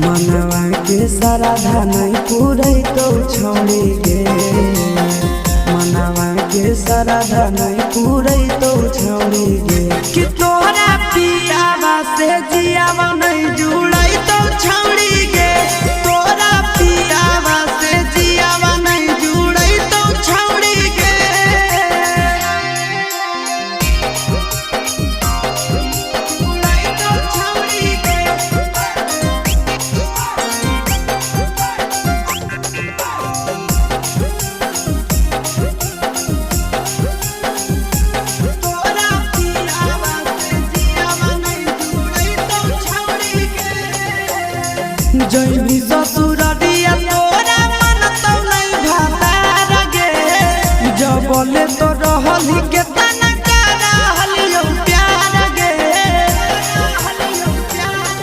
मनवा के श्रद्धा नहीं पूरे तो छोड़ी गे, मनवा के श्रद्धा नहीं पूरे तो छोड़ी गे। कि तोहरा पियावा से जियावा नहीं जुड़ई तो छोड़ी गे, तोरा पियावा से जियावा नहीं जुड़ई तो छोड़ी गे। जैनी ससुररिया तोरा मन तो नहीं भाता गे, जब बोले तो रहल के